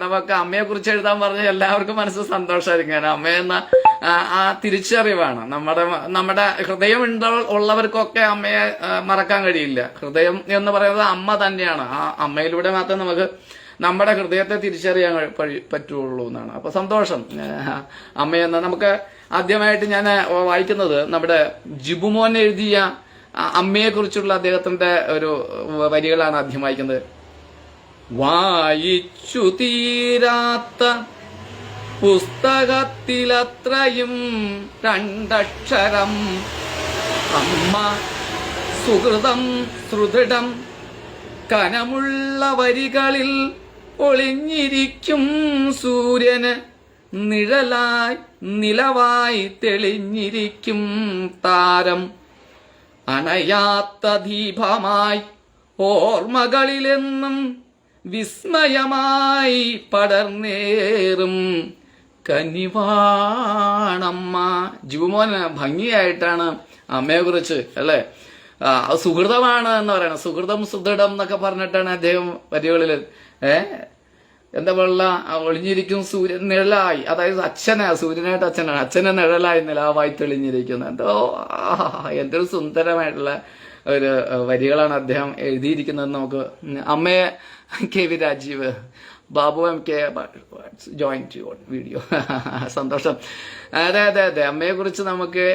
നമുക്ക് അമ്മയെ കുറിച്ച് എഴുതാൻ പറഞ്ഞ എല്ലാവർക്കും മനസ്സ് സന്തോഷമായിരിക്കും. അമ്മയെന്ന ആ തിരിച്ചറിവാണ് നമ്മുടെ ഹൃദയം ഉള്ളവർക്കൊക്കെ അമ്മയെ മറക്കാൻ കഴിയില്ല. ഹൃദയം എന്ന് പറയുന്നത് അമ്മ തന്നെയാണ്. ആ അമ്മയിലൂടെ മാത്രമേ നമുക്ക് നമ്മുടെ ഹൃദയത്തെ തിരിച്ചറിയാൻ പറ്റുള്ളൂ എന്നാണ്. അപ്പൊ സന്തോഷം. അമ്മയെന്ന നമുക്ക് ആദ്യമായിട്ട് ഞാൻ വായിക്കുന്നത് നമ്മുടെ ജിബുമോൻ എഴുതിയ അമ്മയെ കുറിച്ചുള്ള അദ്ദേഹത്തിന്റെ ഒരു വരികളാണ് ആദ്യം വായിക്കുന്നത്. വായിച്ചു തീരാത്ത പുസ്തകത്തിലത്രയും രണ്ടക്ഷരം അമ്മ സുഹൃതം സുദൃഢം കനമുള്ള വരികളിൽ ഒളിഞ്ഞിരിക്കും സൂര്യന് നിഴലായി നിലവായി തെളിഞ്ഞിരിക്കും താരം അണയാത്ത ദീപമായി ഓർമ്മകളിലെന്നും വിസ്മയമായി പടർന്നേറും കനിവാണമ്മ. ജിബുമോന് ഭംഗിയായിട്ടാണ് അമ്മയെ കുറിച്ച് അല്ലെ സുഹൃതമാണ് എന്ന് പറയണം. സുഹൃതം സുദൃഢം എന്നൊക്കെ പറഞ്ഞിട്ടാണ് അദ്ദേഹം വരികളിൽ എന്താ പറയുക ഒളിഞ്ഞിരിക്കും സൂര്യൻ നിഴലായി, അതായത് സൂര്യനായിട്ട് അച്ഛനാണ്, അച്ഛനെ നിഴലായി നിലാവായി തെളിഞ്ഞിരിക്കുന്നത്. എന്തൊരു സുന്ദരമായിട്ടുള്ള ഒരു വരികളാണ് അദ്ദേഹം എഴുതിയിരിക്കുന്നത്. നമുക്ക് അമ്മയെ KV Rajeev, Babu MK join to video. സന്തോഷം. അതെ അമ്മയെ കുറിച്ച് നമുക്ക്